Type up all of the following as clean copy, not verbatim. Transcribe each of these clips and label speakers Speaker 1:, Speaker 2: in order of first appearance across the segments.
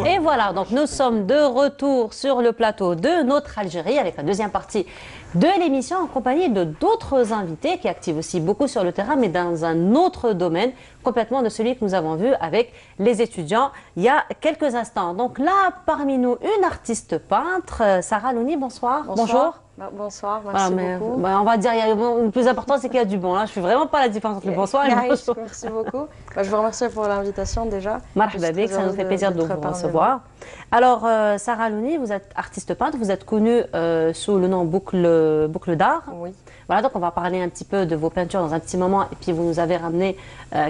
Speaker 1: Et voilà, donc nous sommes de retour sur le plateau de notre Algérie avec la deuxième partie de l'émission en compagnie de d'autres invités qui activent aussi beaucoup sur le terrain mais dans un autre domaine complètement de celui que nous avons vu avec les étudiants il y a quelques instants. Donc là, parmi nous, une artiste peintre, Sarah Louni, bonsoir. Bonjour.
Speaker 2: Bonsoir, merci beaucoup.
Speaker 1: On va dire, le plus important c'est qu'il y a du bon. Là, je ne fais vraiment pas la différence entre le bonsoir et le bonjour.
Speaker 2: Merci beaucoup. Je vous remercie pour l'invitation déjà.
Speaker 1: Marhaba bik, ça nous fait plaisir de vous recevoir. Alors, Sarah Louni, vous êtes artiste peintre, vous êtes connue sous le nom Boucle d'Art.
Speaker 2: Oui.
Speaker 1: Voilà, donc on va parler un petit peu de vos peintures dans un petit moment et puis vous nous avez ramené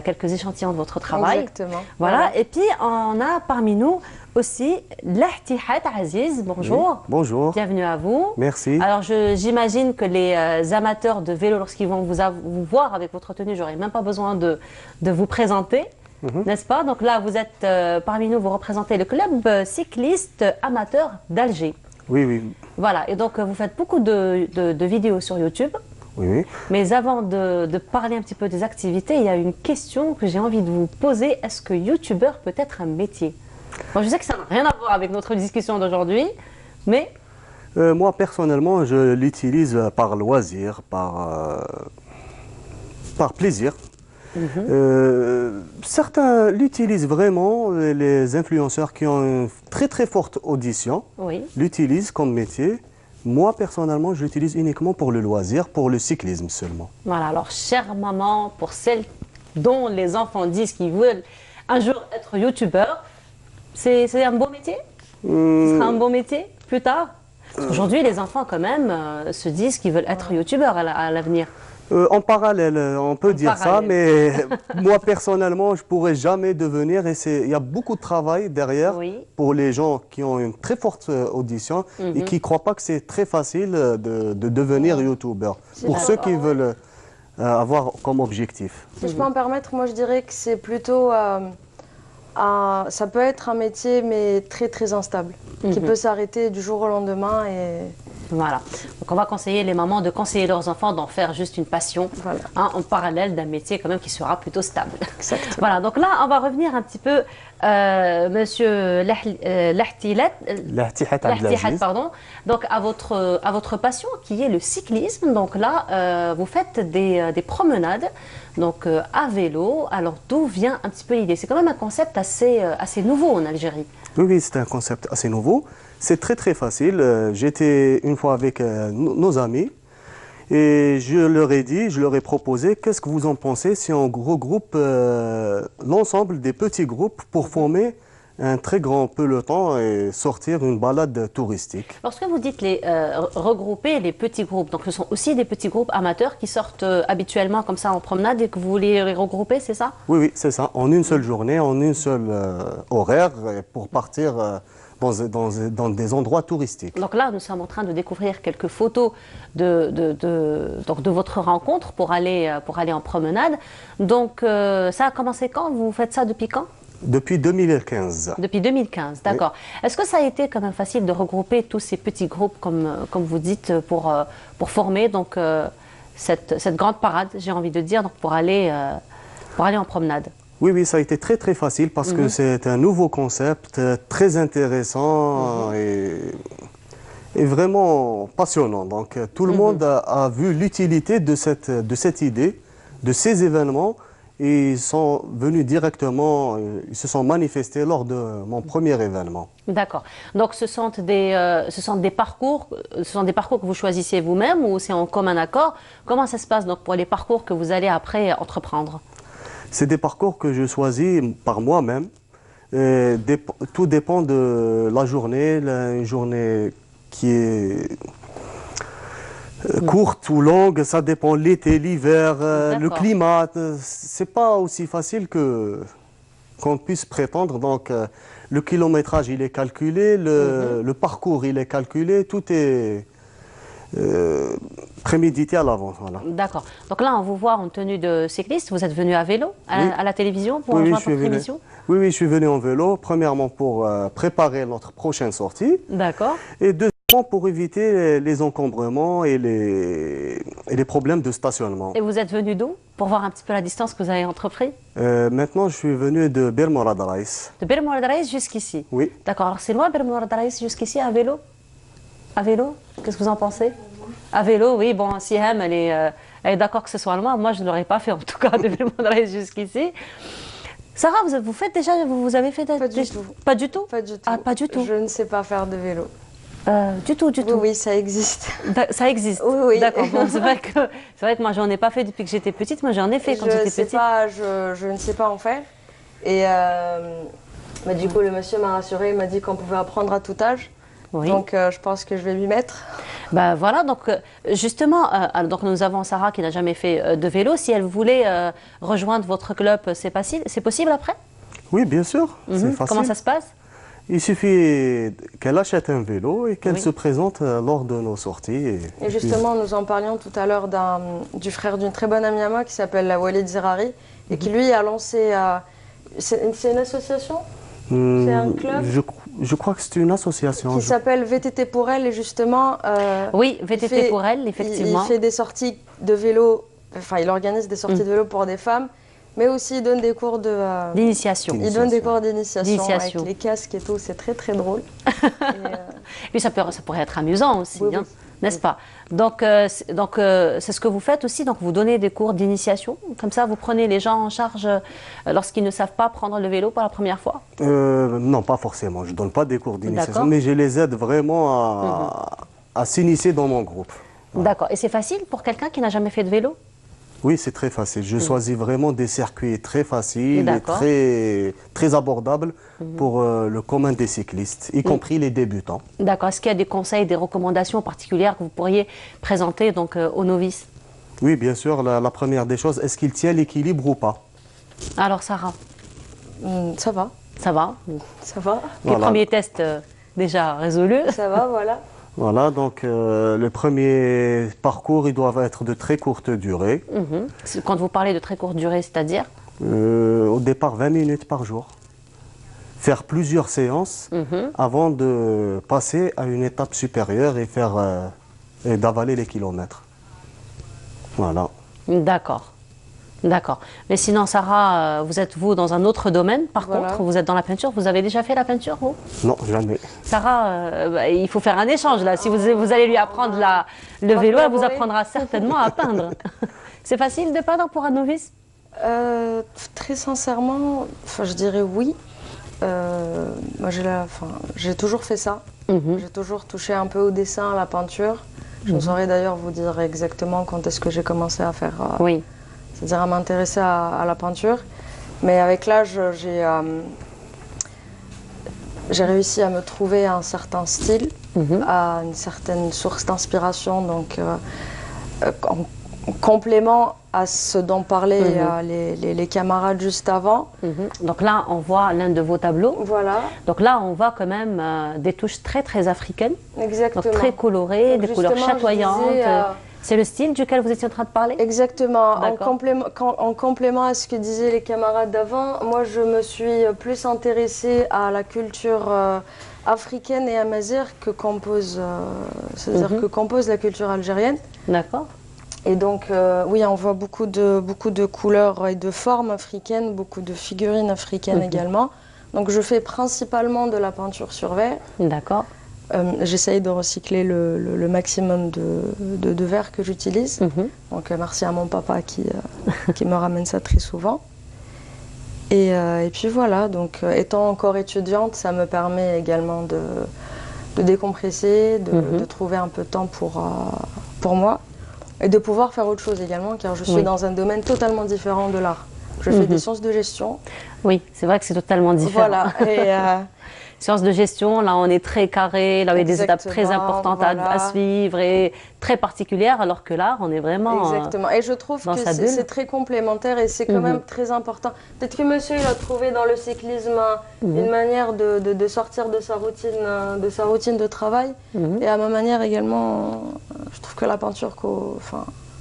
Speaker 1: quelques échantillons de votre travail.
Speaker 2: Exactement.
Speaker 1: Voilà, et puis on a parmi nous aussi Lahtihat Aziz, bonjour.
Speaker 3: Oui, bonjour.
Speaker 1: Bienvenue à vous.
Speaker 3: Merci.
Speaker 1: Alors j'imagine que les amateurs de vélo, lorsqu'ils vont vous voir avec votre tenue, j'aurais même pas besoin de vous présenter, n'est-ce pas? Donc là, vous êtes parmi nous, vous représentez le club cycliste amateur d'Alger.
Speaker 3: Oui, oui.
Speaker 1: Voilà, et donc vous faites beaucoup de vidéos sur YouTube.
Speaker 3: Oui, oui.
Speaker 1: Mais avant de parler un petit peu des activités, il y a une question que j'ai envie de vous poser. Est-ce que youtubeur peut être un métier? Bon, je sais que ça n'a rien à voir avec notre discussion d'aujourd'hui, mais...
Speaker 3: Moi, personnellement, je l'utilise par loisir, par plaisir. Certains l'utilisent vraiment, les influenceurs qui ont une très très forte audition,
Speaker 1: oui,
Speaker 3: l'utilisent comme métier. Moi, personnellement, je l'utilise uniquement pour le loisir, pour le cyclisme seulement.
Speaker 1: Voilà, alors, chère maman, pour celles dont les enfants disent qu'ils veulent un jour être youtubeur, c'est un beau métier? Ce sera un beau métier plus tard? Parce qu'aujourd'hui, les enfants, quand même, se disent qu'ils veulent être youtubeurs à l'avenir.
Speaker 3: En parallèle, on peut dire ça, mais moi personnellement, je ne pourrais jamais devenir, et il y a beaucoup de travail derrière pour les gens qui ont une très forte audition et qui ne croient pas que c'est très facile de devenir youtubeur. Pour ceux qui veulent avoir comme objectif.
Speaker 2: Si je peux me permettre, moi je dirais que c'est plutôt... ça peut être un métier, mais très très instable, qui peut s'arrêter du jour au lendemain et...
Speaker 1: Voilà. Donc on va conseiller les mamans de conseiller leurs enfants d'en faire juste une passion, en parallèle d'un métier quand même qui sera plutôt stable.
Speaker 2: Exactement.
Speaker 1: Voilà, donc là on va revenir un petit peu, monsieur Lahtihat, pardon, donc à votre passion qui est le cyclisme. Donc là, vous faites des promenades donc, à vélo. Alors d'où vient un petit peu l'idée? C'est quand même un concept assez nouveau en Algérie.
Speaker 3: Oui, oui, c'est un concept assez nouveau. C'est très très facile. J'étais une fois avec nos amis et je leur ai proposé, qu'est-ce que vous en pensez si on regroupe l'ensemble des petits groupes pour former un très grand peloton et sortir une balade touristique.
Speaker 1: Lorsque vous dites regrouper les petits groupes, donc ce sont aussi des petits groupes amateurs qui sortent habituellement comme ça en promenade et que vous voulez les regrouper, c'est ça? Oui,
Speaker 3: oui, c'est ça. En une seule journée, en une seule horaire pour partir dans des endroits touristiques.
Speaker 1: Donc là, nous sommes en train de découvrir quelques photos de votre rencontre pour aller en promenade. Donc ça a commencé quand? Vous faites ça depuis quand?
Speaker 3: Depuis 2015. Depuis
Speaker 1: 2015, d'accord. Oui. Est-ce que ça a été quand même facile de regrouper tous ces petits groupes, comme vous dites, pour former donc, cette grande parade, j'ai envie de dire, donc pour aller en promenade?
Speaker 3: Oui, oui, ça a été très très facile parce que c'est un nouveau concept très intéressant et vraiment passionnant. Donc tout le monde a vu l'utilité de cette idée, de ces événements. Et ils sont venus directement, ils se sont manifestés lors de mon premier événement.
Speaker 1: D'accord. Donc ce sont des parcours que vous choisissez vous-même ou c'est en commun accord? Comment ça se passe donc pour les parcours que vous allez après entreprendre?
Speaker 3: C'est des parcours que je choisis par moi-même. Tout dépend de la journée, une journée qui est courte ou longue, ça dépend l'été, l'hiver, le climat. C'est pas aussi facile qu'on puisse prétendre. Donc le kilométrage il est calculé, le parcours il est calculé, tout est prémédité à l'avance. Voilà.
Speaker 1: D'accord. Donc là on vous voit en tenue de cycliste, vous êtes venu à vélo à la télévision pour votre émission?
Speaker 3: Oui, oui, je suis venu en vélo, premièrement pour préparer notre prochaine sortie.
Speaker 1: D'accord.
Speaker 3: Et pour éviter les encombrements et les problèmes de stationnement.
Speaker 1: Et vous êtes venu d'où? Pour voir un petit peu la distance que vous avez entrepris?
Speaker 3: Maintenant, je suis venu de Bir Morad Raïs.
Speaker 1: De Bir Morad Raïs jusqu'ici?
Speaker 3: Oui.
Speaker 1: D'accord, alors c'est loin Bir Morad Raïs jusqu'ici à vélo? À vélo? Qu'est-ce que vous en pensez? À vélo, oui, bon, Siham, elle est d'accord que ce soit loin. Moi, je ne l'aurais pas fait, en tout cas, de Bir Morad Raïs jusqu'ici. Sarah, vous faites déjà, vous avez fait...
Speaker 2: Pas du tout.
Speaker 1: Pas du tout?
Speaker 2: Pas du tout.
Speaker 1: Ah, pas du tout?
Speaker 2: Je ne sais pas faire de vélo.
Speaker 1: Du tout, du tout.
Speaker 2: Oui, ça existe.
Speaker 1: Ça existe.
Speaker 2: Oui, oui.
Speaker 1: D'accord. Bon, c'est vrai que moi, j'en ai pas fait depuis que j'étais petite. Moi, j'en ai fait quand j'étais petite.
Speaker 2: Je ne sais pas en faire. Et du coup, le monsieur m'a rassuré, il m'a dit qu'on pouvait apprendre à tout âge.
Speaker 1: Oui.
Speaker 2: Donc, je pense que je vais m'y mettre.
Speaker 1: Ben voilà, donc justement, donc nous avons Sarah qui n'a jamais fait de vélo. Si elle voulait rejoindre votre club, c'est possible après?
Speaker 3: Oui, bien sûr, c'est facile.
Speaker 1: Comment ça se passe?
Speaker 3: Il suffit qu'elle achète un vélo et qu'elle
Speaker 1: Oui.
Speaker 3: se présente lors de nos sorties.
Speaker 2: Et justement, nous en parlions tout à l'heure du frère d'une très bonne amie à moi qui s'appelle la Walid Zerari et qui lui a lancé... c'est une association? C'est un club?
Speaker 3: Je crois que c'est une association.
Speaker 2: Qui s'appelle VTT pour elle et justement...
Speaker 1: Oui, VTT pour elle, effectivement.
Speaker 2: Il fait des sorties de vélo, enfin il organise des sorties de vélo pour des femmes, mais aussi il donne des cours
Speaker 1: d'initiation.
Speaker 2: Il donne des cours d'initiation avec les casques et tout, c'est très très drôle.
Speaker 1: Et puis ça pourrait être amusant aussi,
Speaker 2: oui,
Speaker 1: hein,
Speaker 2: oui.
Speaker 1: n'est-ce pas? Donc c'est ce que vous faites aussi, donc vous donnez des cours d'initiation, comme ça vous prenez les gens en charge lorsqu'ils ne savent pas prendre le vélo pour la première fois?
Speaker 3: Non, pas forcément, je ne donne pas des cours d'initiation, mais je les aide vraiment à s'initier dans mon groupe.
Speaker 1: D'accord, et c'est facile pour quelqu'un qui n'a jamais fait de vélo?
Speaker 3: Oui, c'est très facile. Je choisis vraiment des circuits très faciles et très abordables pour le commun des cyclistes, y compris les débutants.
Speaker 1: D'accord. Est-ce qu'il y a des conseils, des recommandations particulières que vous pourriez présenter donc, aux novices?
Speaker 3: Oui, bien sûr. La première des choses, est-ce qu'il tient l'équilibre ou pas?
Speaker 1: Alors, Sarah?
Speaker 2: Ça va.
Speaker 1: Ça va?
Speaker 2: Ça va.
Speaker 1: Les premiers tests déjà résolus?
Speaker 2: Ça va, voilà.
Speaker 3: Voilà, donc le premier parcours, il doit être de très courte durée.
Speaker 1: Quand vous parlez de très courte durée, c'est-à-dire?
Speaker 3: Au départ, 20 minutes par jour. Faire plusieurs séances avant de passer à une étape supérieure et d'avaler les kilomètres. Voilà.
Speaker 1: D'accord. D'accord. Mais sinon, Sarah, vous êtes dans un autre domaine, par contre, vous êtes dans la peinture. Vous avez déjà fait la peinture, vous?
Speaker 3: Non, jamais.
Speaker 1: Sarah, il faut faire un échange là. Si vous allez lui apprendre le vélo, elle vous apprendra certainement à peindre. C'est facile de peindre pour un novice?
Speaker 2: Très sincèrement, je dirais oui. Moi, j'ai toujours fait ça. J'ai toujours touché un peu au dessin, à la peinture. Je saurais d'ailleurs vous dire exactement quand est-ce que j'ai commencé à faire...
Speaker 1: oui.
Speaker 2: C'est-à-dire à m'intéresser à la peinture. Mais avec l'âge, j'ai réussi à me trouver un certain style, à une certaine source d'inspiration. Donc, en complément à ce dont parlaient les camarades juste avant.
Speaker 1: Donc là, on voit l'un de vos tableaux.
Speaker 2: Voilà.
Speaker 1: Donc là, on voit quand même des touches très, très africaines.
Speaker 2: Exactement.
Speaker 1: Donc très colorées, des couleurs chatoyantes. C'est le style duquel vous étiez en train de parler?
Speaker 2: Exactement. En complément à ce que disaient les camarades d'avant, moi je me suis plus intéressée à la culture africaine et amazigh que compose, que compose la culture algérienne.
Speaker 1: D'accord.
Speaker 2: Et donc, oui, on voit beaucoup de couleurs et de formes africaines, beaucoup de figurines africaines également. Donc je fais principalement de la peinture sur verre.
Speaker 1: D'accord.
Speaker 2: J'essaye de recycler le maximum de verre que j'utilise. Donc merci à mon papa qui me ramène ça très souvent. Et puis voilà, donc étant encore étudiante, ça me permet également de décompresser, de trouver un peu de temps pour moi et de pouvoir faire autre chose également, car je suis dans un domaine totalement différent de l'art. Je fais des sciences de gestion.
Speaker 1: Oui, c'est vrai que c'est totalement différent.
Speaker 2: Voilà. Et,
Speaker 1: sciences de gestion, là on est très carré, là il y a des étapes très importantes à suivre et très particulières, alors que là on est vraiment
Speaker 2: exactement. Et je trouve que c'est très complémentaire et c'est quand même très important. Peut-être que monsieur il a trouvé dans le cyclisme une manière de sortir de sa routine de travail. Et à ma manière également, je trouve que la peinture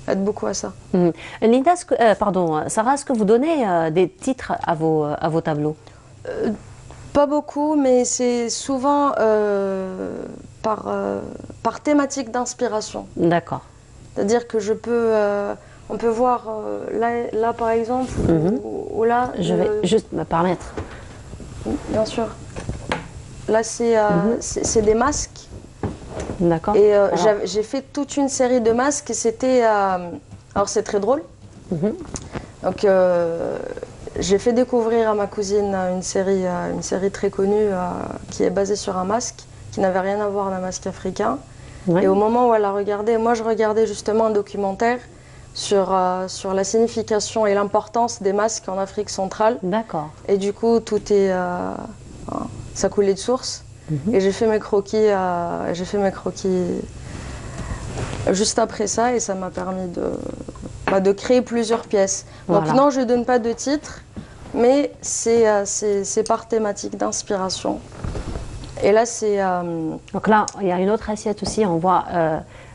Speaker 2: aide beaucoup à ça.
Speaker 1: Linda, Sarah, est-ce que vous donnez des titres à vos tableaux?
Speaker 2: Pas beaucoup, mais c'est souvent par thématique d'inspiration.
Speaker 1: D'accord.
Speaker 2: C'est-à-dire que on peut voir là par exemple, ou là...
Speaker 1: Je vais juste me permettre.
Speaker 2: Bien sûr. Là, c'est des masques.
Speaker 1: D'accord.
Speaker 2: Et j'ai fait toute une série de masques et c'était... alors, c'est très drôle. Donc, j'ai fait découvrir à ma cousine une série très connue qui est basée sur un masque qui n'avait rien à voir d'un masque africain. Ouais. Et au moment où elle a regardé, moi je regardais justement un documentaire sur la signification et l'importance des masques en Afrique centrale.
Speaker 1: D'accord.
Speaker 2: Et du coup, ça coulait de source. Et j'ai fait mes croquis, juste après ça, et ça m'a permis de créer plusieurs pièces. Donc voilà. Non, je ne donne pas de titre, mais c'est par thématique d'inspiration. Et là, c'est...
Speaker 1: Donc là, il y a une autre assiette aussi, on voit...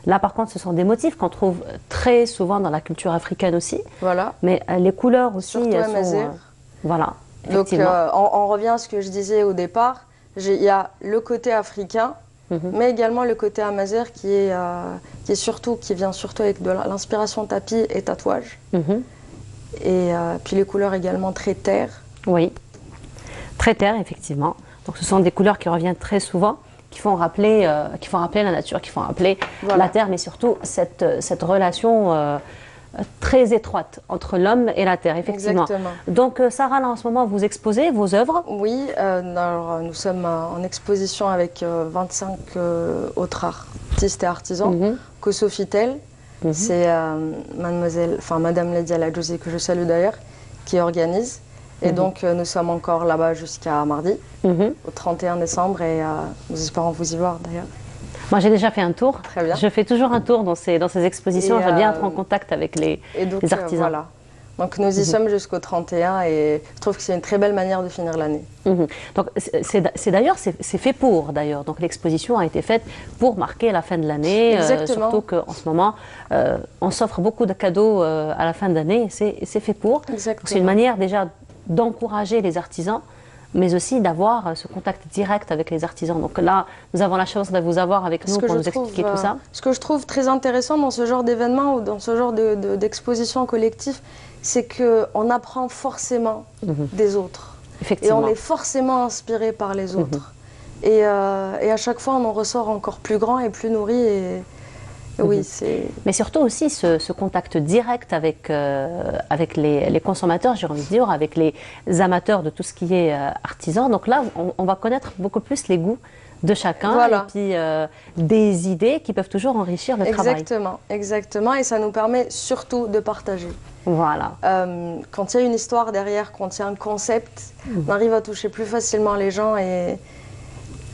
Speaker 1: là, par contre, ce sont des motifs qu'on trouve très souvent dans la culture africaine aussi.
Speaker 2: Voilà.
Speaker 1: Mais les couleurs aussi,
Speaker 2: surtout
Speaker 1: elles sont... voilà,
Speaker 2: donc, on revient à ce que je disais au départ. Il y a le côté africain, mais également le côté amazigh qui vient surtout avec de l'inspiration tapis et tatouage. Et puis les couleurs également très terre.
Speaker 1: Oui, très terre, effectivement. Donc ce sont des couleurs qui reviennent très souvent, qui font rappeler la nature, qui font rappeler la terre, mais surtout cette relation très étroite entre l'homme et la terre, effectivement.
Speaker 2: Exactement.
Speaker 1: Donc Sarah, là en ce moment, vous exposez vos œuvres?
Speaker 2: Oui, alors, nous sommes en exposition avec 25 autres artistes et artisans. Sofitel, c'est Madame Lydia Ladjouzi, que je salue d'ailleurs, qui organise. Et donc, nous sommes encore là-bas jusqu'à mardi, au 31 décembre, et nous espérons vous y voir d'ailleurs.
Speaker 1: Moi, j'ai déjà fait un tour.
Speaker 2: Très bien.
Speaker 1: Je fais toujours un tour dans ces expositions. J'aime bien être en contact avec les artisans.
Speaker 2: Voilà. Donc, nous y sommes jusqu'au 31 et je trouve que c'est une très belle manière de finir l'année.
Speaker 1: Donc, c'est fait pour, d'ailleurs. Donc, l'exposition a été faite pour marquer la fin de l'année.
Speaker 2: Exactement.
Speaker 1: Surtout qu'en ce moment, on s'offre beaucoup de cadeaux à la fin d'année. C'est fait pour.
Speaker 2: Exactement.
Speaker 1: C'est une manière déjà d'encourager les artisans, mais aussi d'avoir ce contact direct avec les artisans. Donc là, nous avons la chance de vous avoir avec nous pour nous expliquer tout ça.
Speaker 2: Ce que je trouve très intéressant dans ce genre d'événement ou dans ce genre d'exposition collective, c'est qu'on apprend forcément des autres.
Speaker 1: Effectivement.
Speaker 2: Et on est forcément inspiré par les autres. Et à chaque fois, on en ressort encore plus grand et plus nourri. Et oui, c'est...
Speaker 1: Mais surtout aussi ce contact direct avec les consommateurs, j'ai envie de dire, avec les amateurs de tout ce qui est artisan. Donc là, on va connaître beaucoup plus les goûts de chacun,
Speaker 2: voilà.
Speaker 1: Et puis des idées qui peuvent toujours enrichir le travail.
Speaker 2: Exactement. Et ça nous permet surtout de partager.
Speaker 1: Voilà.
Speaker 2: Quand il y a une histoire derrière, quand il y a un concept, on arrive à toucher plus facilement les gens et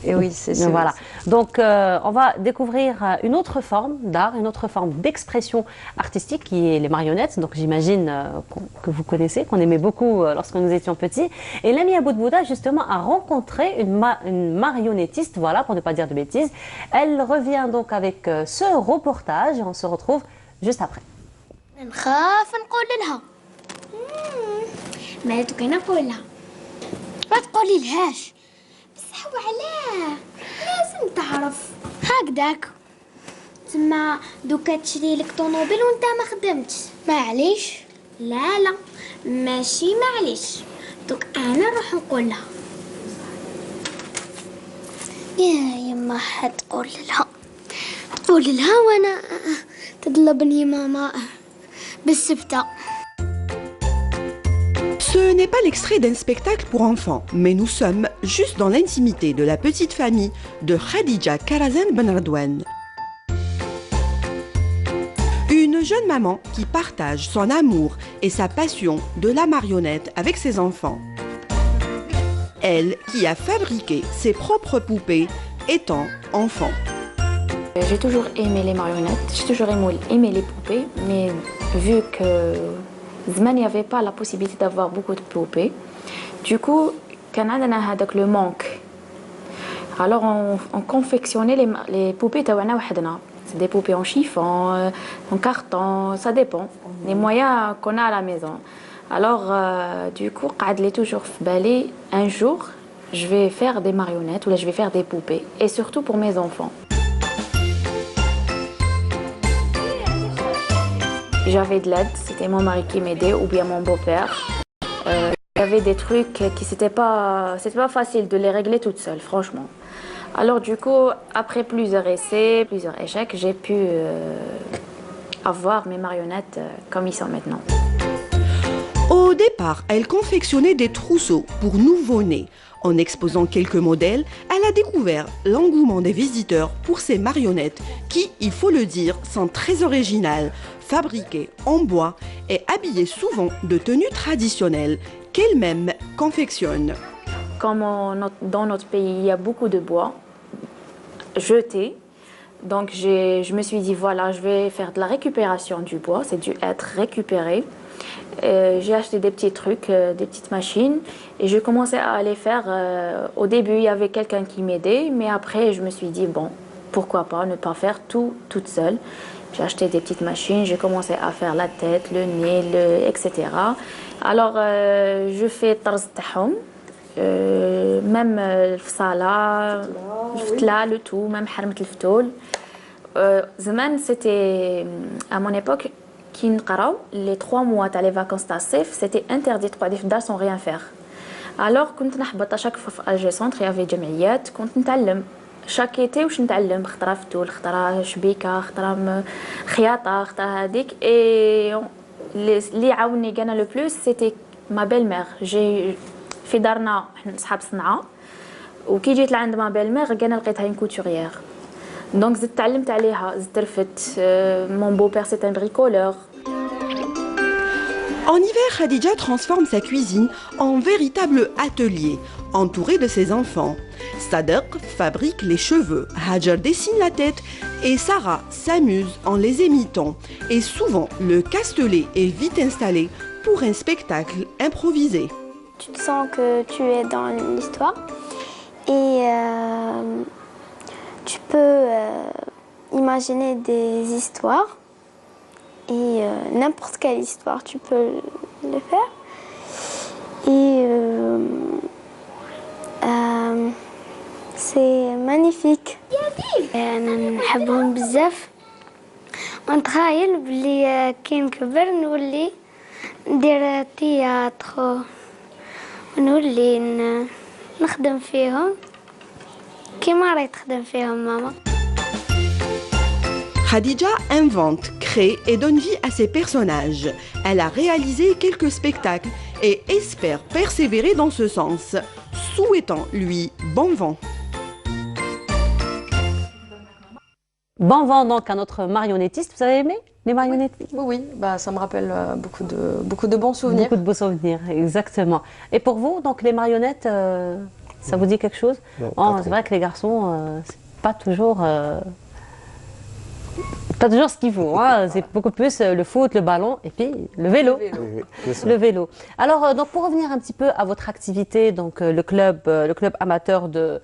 Speaker 2: oui, c'est ça.
Speaker 1: Voilà. Donc, on va découvrir une autre forme d'art, une autre forme d'expression artistique qui est les marionnettes. Donc, j'imagine que vous connaissez, qu'on aimait beaucoup lorsque nous étions petits. Et Lamia Boudbouda, justement, a rencontré une marionnettiste, voilà, pour ne pas dire de bêtises. Elle revient donc avec ce reportage et on se retrouve juste après.
Speaker 4: نخاف نقول لها مالتو كي نقول لها ما تقولي لهاش بصح وعلاه لازم تعرف هكذاك تما دوكا تشري لك طوموبيل وانت ما خدمتش معليش لا ماشي معليش دوك انا نروح نقول لها يا يما حتقول لها وانا تطلبني ماما.
Speaker 5: Ce n'est pas l'extrait d'un spectacle pour enfants, mais nous sommes juste dans l'intimité de la petite famille de Khadija Karazen Ben Radouane. Une jeune maman qui partage son amour et sa passion de la marionnette avec ses enfants. Elle qui a fabriqué ses propres poupées étant enfant.
Speaker 6: J'ai toujours aimé les marionnettes, j'ai toujours aimé les poupées, mais vu que il n'y avait pas la possibilité d'avoir beaucoup de poupées, du coup, quand on a le manque, alors on confectionnait les poupées tawana wahadna. C'est des poupées en chiffon, en carton, ça dépend, les moyens qu'on a à la maison. Alors, du coup, je l'ai toujours balé un jour, je vais faire des marionnettes ou là je vais faire des poupées et surtout pour mes enfants. J'avais de l'aide, c'était mon mari qui m'aidait ou bien mon beau-père. Il y avait des trucs qui c'était pas facile de les régler toute seule, franchement. Alors du coup, après plusieurs essais, plusieurs échecs, j'ai pu avoir mes marionnettes comme ils sont maintenant.
Speaker 5: Au départ, elle confectionnait des trousseaux pour nouveau-nés. En exposant quelques modèles, elle a découvert l'engouement des visiteurs pour ces marionnettes qui, il faut le dire, sont très originales, fabriquées en bois et habillées souvent de tenues traditionnelles qu'elle-même confectionne.
Speaker 6: Comme dans notre pays, il y a beaucoup de bois jeté. Donc je me suis dit, voilà, je vais faire de la récupération du bois, c'est dû être récupéré. J'ai acheté des petits trucs, des petites machines et je commençais à les faire. Au début, il y avait quelqu'un qui m'aidait, mais après, je me suis dit, bon, pourquoi pas ne pas faire tout toute seule. J'ai acheté des petites machines, j'ai commencé à faire la tête, le nez, etc. Alors, je fais tarz tahoum, même le fsala, le ftla, le tout, même harmet le ftoul. Zaman, c'était à mon époque, qui نقراو les 3 mois تاع les vacances تاع الصيف, c'était interdit de تقعدي في الدار sans rien faire. Alors كنت نحبط chaque fois في Alger Centre, il y avait جمعيات, كنت نتعلم chaque été واش نتعلم, خطره فتول, خطره شبيكه, خطره خياطه, خطره هذيك. Et اللي عاوني كان لو بلوس c'était ma belle-mère. j'ai في دارنا حنا صحاب صنعاء, وكي جيت لعند ما belle-mère كان لقيتها une couturière. Donc, j'ai تعلمت عليها, زدت رفت. Mon beau-père, c'est un bricoleur.
Speaker 5: En hiver, Khadija transforme sa cuisine en véritable atelier, entourée de ses enfants. Sadek fabrique les cheveux, Hajar dessine la tête et Sarah s'amuse en les imitant. Et souvent, le castelet est vite installé pour un spectacle improvisé.
Speaker 4: Tu te sens que tu es dans l'histoire et tu peux imaginer des histoires et n'importe quelle histoire tu peux le faire. Et c'est magnifique. أنا نحبهم بزاف ونتخيل بلي كي نكبر نولي ندير تياترو ونولي نخدم فيهم كيما راهي تخدم فيهم ماما.
Speaker 5: Khadija invente, crée et donne vie à ses personnages. Elle a réalisé quelques spectacles et espère persévérer dans ce sens, souhaitant lui bon vent.
Speaker 1: Bon vent donc à notre marionnettiste. Vous avez aimé les marionnettes?
Speaker 2: Oui, bah, ça me rappelle beaucoup de bons souvenirs.
Speaker 1: Beaucoup de beaux souvenirs, exactement. Et pour vous, donc les marionnettes, ça vous dit quelque chose? Oh, c'est vrai que les garçons, c'est pas toujours ce qu'il faut, hein. C'est beaucoup plus le foot, le ballon et puis le vélo. Le vélo. Alors, donc pour revenir un petit peu à votre activité, donc le club amateur de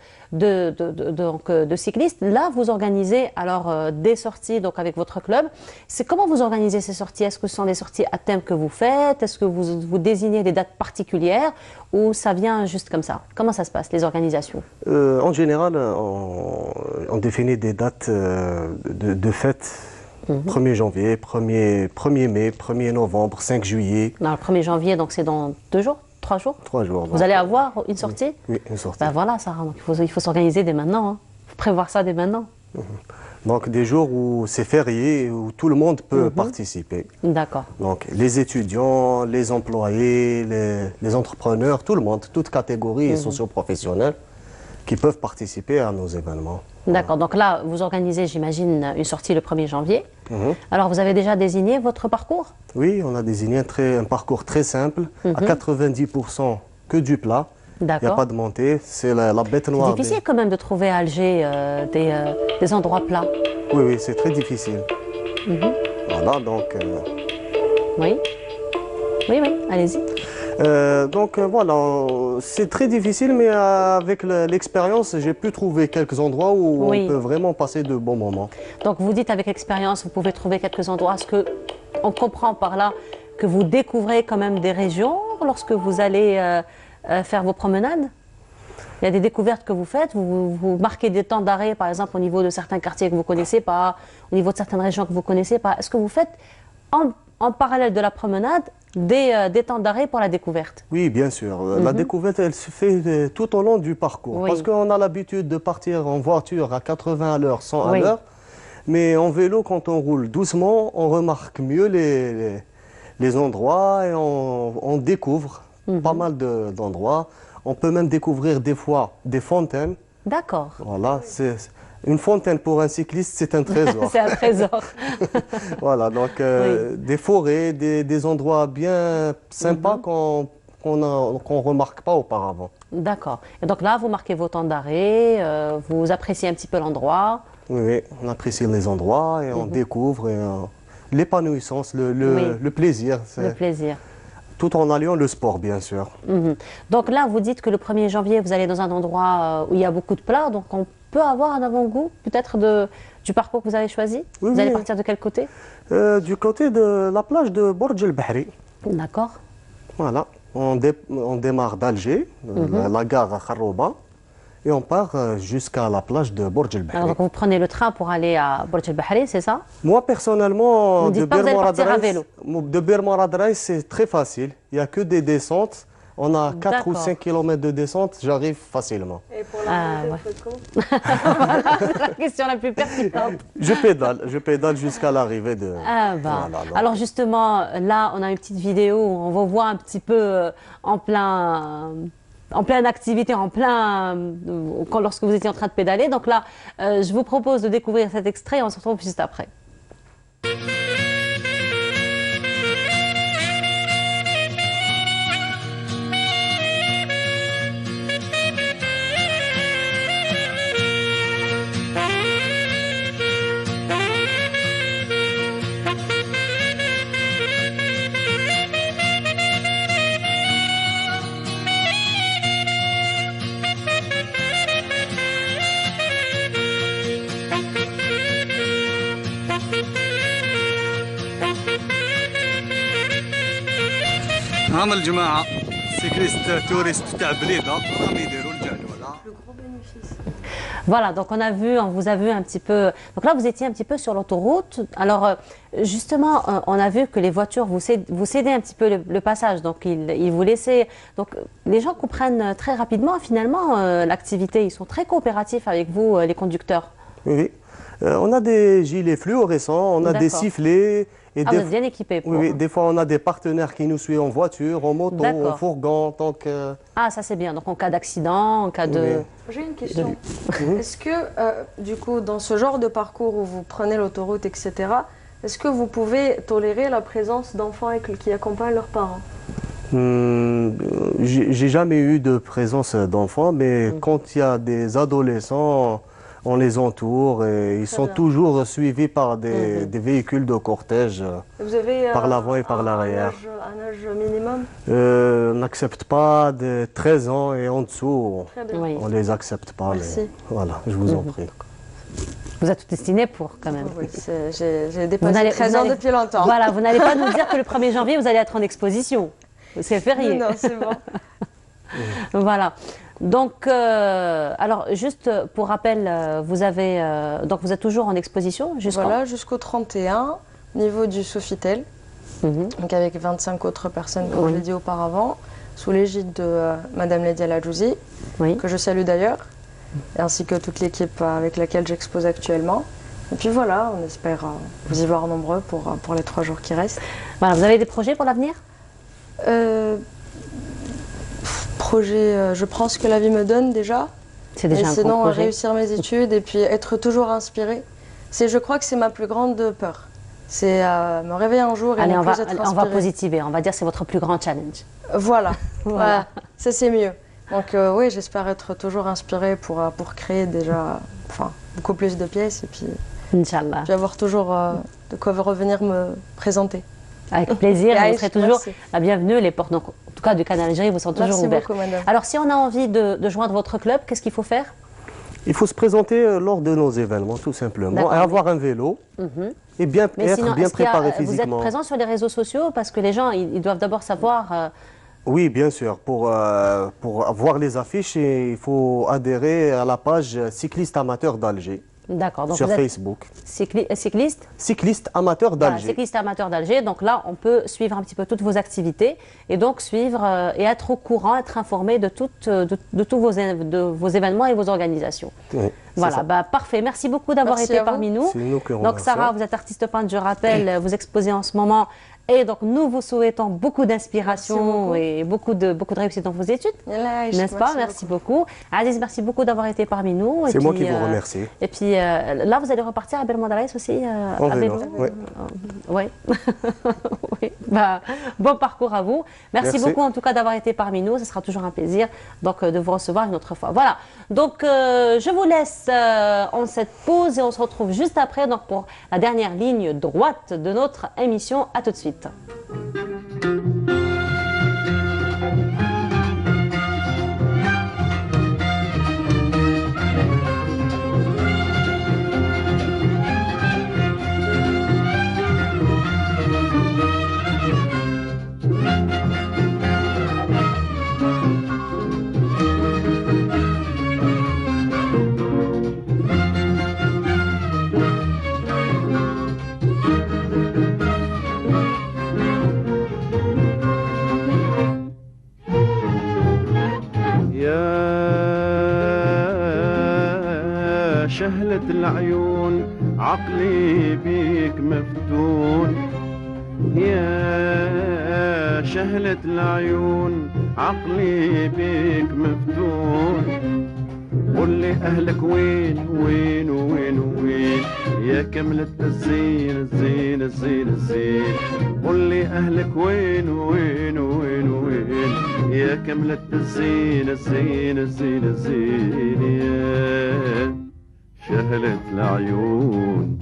Speaker 1: cyclistes, là vous organisez alors des sorties donc avec votre club. C'est comment vous organisez ces sorties? Est-ce que ce sont des sorties à thème que vous faites? Est-ce que vous désignez des dates particulières ou ça vient juste comme ça? Comment ça se passe, les organisations?
Speaker 3: En général, on définit des dates de fêtes. 1er janvier, 1er mai, 1er novembre, 5 juillet.
Speaker 1: Non, le 1er janvier, donc c'est dans 2 jours, 3 jours?
Speaker 3: 3 jours.
Speaker 1: Vous allez avoir une sortie?
Speaker 3: Oui, une sortie.
Speaker 1: Ben voilà, Sarah, donc il faut s'organiser dès maintenant. Hein. Il faut prévoir ça dès maintenant.
Speaker 3: Donc des jours où c'est férié, où tout le monde peut participer.
Speaker 1: D'accord.
Speaker 3: Donc les étudiants, les employés, les entrepreneurs, tout le monde, toutes catégories socio-professionnelles qui peuvent participer à nos événements.
Speaker 1: D'accord, donc là, vous organisez, j'imagine, une sortie le 1er janvier. Alors, vous avez déjà désigné votre parcours?
Speaker 3: Oui, on a désigné un parcours très simple, à 90% que du plat. Il n'y a pas de montée, c'est la bête noire.
Speaker 1: C'est difficile quand même de trouver à Alger des endroits plats.
Speaker 3: Oui, c'est très difficile. Voilà, donc...
Speaker 1: Oui, allez-y.
Speaker 3: Donc voilà, c'est très difficile, mais avec l'expérience, j'ai pu trouver quelques endroits où on peut vraiment passer de bons moments.
Speaker 1: Donc vous dites avec l'expérience, vous pouvez trouver quelques endroits. Est-ce qu'on comprend par là que vous découvrez quand même des régions lorsque vous allez faire vos promenades? Il y a des découvertes que vous faites, vous marquez des temps d'arrêt, par exemple, au niveau de certains quartiers que vous ne connaissez pas, au niveau de certaines régions que vous ne connaissez pas. Est-ce que vous faites, en parallèle de la promenade, des temps d'arrêt pour la découverte?
Speaker 3: Oui, bien sûr. La découverte, elle se fait tout au long du parcours.
Speaker 1: Oui.
Speaker 3: Parce qu'on a l'habitude de partir en voiture à 80 à l'heure, 100 à
Speaker 1: Oui.
Speaker 3: l'heure. Mais en vélo, quand on roule doucement, on remarque mieux les endroits et on découvre pas mal d'endroits. On peut même découvrir des fois des fontaines.
Speaker 1: D'accord.
Speaker 3: Voilà, une fontaine pour un cycliste, c'est un trésor.
Speaker 1: C'est un trésor.
Speaker 3: Voilà, donc des forêts, des endroits bien sympas qu'on remarque pas auparavant.
Speaker 1: D'accord. Et donc là, vous marquez vos temps d'arrêt, vous appréciez un petit peu l'endroit.
Speaker 3: Oui, oui, on apprécie les endroits et on découvre l'épanouissance, le plaisir.
Speaker 1: Le plaisir.
Speaker 3: Tout en alliant le sport, bien sûr.
Speaker 1: Donc là, vous dites que le 1er janvier, vous allez dans un endroit où il y a beaucoup de plats, donc on peut avoir un avant-goût peut-être du parcours que vous avez choisi.
Speaker 3: Oui,
Speaker 1: vous allez
Speaker 3: oui.
Speaker 1: partir de quel côté?
Speaker 3: Du côté de la plage de Borj El Bahri.
Speaker 1: D'accord.
Speaker 3: Voilà, on démarre d'Alger, la gare à Kharouba, et on part jusqu'à la plage de Borj El Bahri.
Speaker 1: Alors donc vous prenez le train pour aller à Borj El Bahri, c'est ça?
Speaker 3: Moi, personnellement,
Speaker 1: Vous ne dites pas que vous allez partir à vélo.
Speaker 3: De Bermouradres, c'est très facile. Il n'y a que des descentes. On a 4 ou
Speaker 1: D'accord.
Speaker 3: 5 km de descente, j'arrive facilement.
Speaker 2: Et pour
Speaker 1: Ah,
Speaker 2: la
Speaker 1: ouais.
Speaker 2: comment
Speaker 1: La question la plus pertinente.
Speaker 3: Je pédale jusqu'à l'arrivée de...
Speaker 1: Ah bah.
Speaker 3: Voilà, donc.
Speaker 1: Alors justement, là, on a une petite vidéo où on vous voit un petit peu en pleine activité, lorsque vous étiez en train de pédaler. Donc là, je vous propose de découvrir cet extrait et on se retrouve juste après.
Speaker 7: هما الجماعة سيكليست توريست تاع بليدة راهم يديروا الجعلولة.
Speaker 1: Voilà, donc on vous a vu un petit peu. Donc là, vous étiez un petit peu sur l'autoroute. Alors, justement, on a vu que les voitures vous cédaient un petit peu le passage. Donc, ils vous laissaient. Donc, les gens comprennent très rapidement, finalement, l'activité. Ils sont très coopératifs avec vous, les conducteurs.
Speaker 3: Oui, oui. On a des gilets fluorescents, on a des
Speaker 1: D'accord.
Speaker 3: sifflets. Et
Speaker 1: Ah, vous êtes bien équipés pour.
Speaker 3: oui, oui, des fois, on a des partenaires qui nous suivent en voiture, en moto,
Speaker 1: D'accord.
Speaker 3: en fourgon. Donc,
Speaker 1: Ah, ça c'est bien. Donc, en cas d'accident, en cas de.
Speaker 3: Oui.
Speaker 2: J'ai une question. Est-ce que, du coup, dans ce genre de parcours où vous prenez l'autoroute, etc., est-ce que vous pouvez tolérer la présence d'enfants qui accompagnent leurs parents?
Speaker 3: J'ai jamais eu de présence d'enfants, mais quand il y a des adolescents, on les entoure et ils sont
Speaker 2: bien.
Speaker 3: toujours suivis par des véhicules de cortège.
Speaker 2: Vous avez
Speaker 3: Par l'avant et par l'arrière.
Speaker 2: un âge minimum?
Speaker 3: On n'accepte pas de 13 ans et en dessous,
Speaker 2: Très bien.
Speaker 1: Oui.
Speaker 3: on les accepte pas.
Speaker 2: Merci.
Speaker 3: Mais voilà, je vous en prie.
Speaker 1: Vous êtes tout destiné pour, quand même.
Speaker 2: Oui, j'ai
Speaker 1: Vous
Speaker 2: dépassé
Speaker 1: n'allez-
Speaker 2: 13
Speaker 1: vous
Speaker 2: ans
Speaker 1: n'allez-
Speaker 2: depuis longtemps.
Speaker 1: Voilà, vous n'allez pas nous dire que le 1er janvier, vous allez être en exposition. C'est férié.
Speaker 2: Non, c'est bon.
Speaker 1: Voilà. Donc, alors, juste pour rappel, vous êtes toujours en exposition jusqu'en.
Speaker 2: Voilà, jusqu'au 31, niveau du Sofitel, donc avec 25 autres personnes, comme je l'ai dit auparavant, sous l'égide de Madame Lydia Ladjouzi,
Speaker 1: Oui.
Speaker 2: que je salue d'ailleurs, ainsi que toute l'équipe avec laquelle j'expose actuellement. Et puis voilà, on espère vous y voir nombreux pour les 3 jours qui restent.
Speaker 1: Voilà, vous avez des projets pour l'avenir?
Speaker 2: Projet, je prends ce que la vie me donne déjà.
Speaker 1: C'est déjà
Speaker 2: Et
Speaker 1: un
Speaker 2: sinon,
Speaker 1: gros projet.
Speaker 2: réussir mes études et puis être toujours inspirée. Je crois que c'est ma plus grande peur. C'est me réveiller un jour et
Speaker 1: Allez,
Speaker 2: ne
Speaker 1: on
Speaker 2: plus
Speaker 1: va,
Speaker 2: être
Speaker 1: on va
Speaker 2: inspirée.
Speaker 1: positiver. On va dire que c'est votre plus grand challenge.
Speaker 2: Voilà,
Speaker 1: Voilà.
Speaker 2: voilà. Ça c'est mieux. Donc oui, j'espère être toujours inspirée pour créer déjà beaucoup plus de pièces et puis
Speaker 1: Inch'Allah.
Speaker 2: avoir toujours de quoi revenir me présenter.
Speaker 1: Avec plaisir. Vous
Speaker 2: Aïch,
Speaker 1: serez toujours
Speaker 2: merci.
Speaker 1: la bienvenue. Les portes, donc, en tout cas, du Canal Algérie vous sont toujours
Speaker 2: Merci
Speaker 1: ouvertes.
Speaker 2: beaucoup, madame.
Speaker 1: Alors, si on a envie de joindre votre club, qu'est-ce qu'il faut faire?
Speaker 3: Il faut se présenter lors de nos événements, tout simplement,
Speaker 1: D'accord.
Speaker 3: et avoir un vélo et bien
Speaker 1: Mais
Speaker 3: être
Speaker 1: sinon,
Speaker 3: bien
Speaker 1: est-ce qu'il y a-
Speaker 3: préparé
Speaker 1: vous êtes
Speaker 3: physiquement.
Speaker 1: présent sur les réseaux sociaux? Parce que les gens, ils doivent d'abord savoir
Speaker 3: Oui, bien sûr. Pour voir les affiches, il faut adhérer à la page Cycliste Amateur d'Alger.
Speaker 1: D'accord. Donc
Speaker 3: sur
Speaker 1: vous êtes
Speaker 3: Facebook.
Speaker 1: cycliste
Speaker 3: Cycliste Amateur
Speaker 1: Voilà,
Speaker 3: d'Alger.
Speaker 1: cycliste amateur d'Alger. Donc là, on peut suivre un petit peu toutes vos activités et donc suivre et être au courant, être informé de tous vos événements et vos organisations.
Speaker 3: Oui,
Speaker 1: Voilà, bah, parfait. Merci beaucoup d'avoir
Speaker 2: Merci
Speaker 1: été
Speaker 2: à vous.
Speaker 1: parmi nous.
Speaker 3: C'est nous qui
Speaker 1: Donc
Speaker 3: remercions.
Speaker 1: Sarah, vous êtes artiste peintre, je rappelle, vous exposez en ce moment. Et donc nous vous souhaitons beaucoup d'inspiration et beaucoup de réussite dans vos études. N'est-ce pas? Merci beaucoup. Aziz, merci beaucoup d'avoir été parmi nous.
Speaker 3: C'est moi qui vous remercie.
Speaker 1: Et puis là, vous allez repartir à Belmodraès aussi
Speaker 3: En
Speaker 1: à
Speaker 3: vélo,
Speaker 1: vélo.
Speaker 3: oui.
Speaker 1: Oui. Oui. Bah, bon parcours à vous. Merci beaucoup en tout cas d'avoir été parmi nous. Ce sera toujours un plaisir donc, de vous recevoir une autre fois. Voilà. Donc je vous laisse en cette pause et on se retrouve juste après donc, pour la dernière ligne droite de notre émission. À tout de suite.
Speaker 8: شهلة العيون عقلي بيك مفتون يا شهلة العيون عقلي بيك مفتون قل لي أهلك وين وين وين وين يا كملة الزين الزين الزين الزين قل لي أهلك وين وين وين وين يا كملة الزين الزين الزين الزين يا شهلة العيون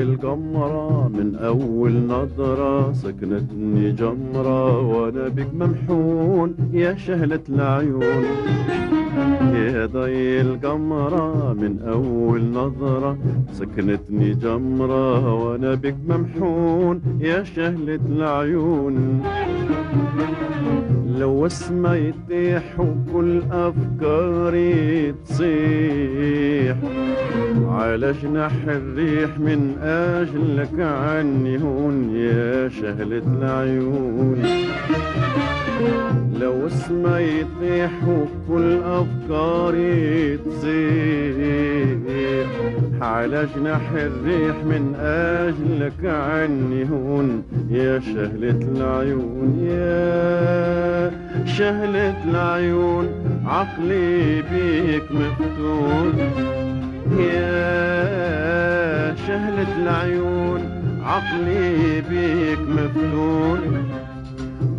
Speaker 8: القمرة من أول نظرة سكنتني جمرة وأنا بك ممحون يا شهلة العيون يا ضي القمرة من أول نظرة سكنتني جمرة وأنا بك ممحون يا شهلة العيون لو اسمع يطيح وكل أفكاري تصيح على جناح الريح من أجلك عني هون يا شهلة العيون لو اسمع يطيح وكل أفكاري تصيح على جناح الريح من أجلك عني هون يا شهلة العيون يا شهلة العيون عقلي بيك مفتون يا شهلة العيون عقلي بيك مفتون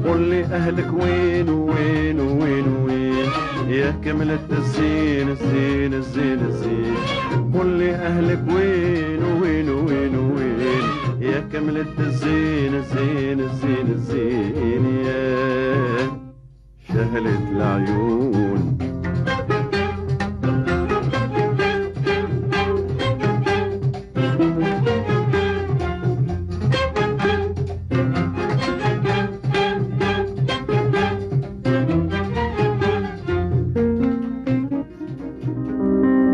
Speaker 8: قل لي أهلك وين وين وين وين يا كملة الزين الزين الزين الزين قل لي أهلك وين وين وين وين يا كملة الزين الزين الزين الزين يا شهلة العيون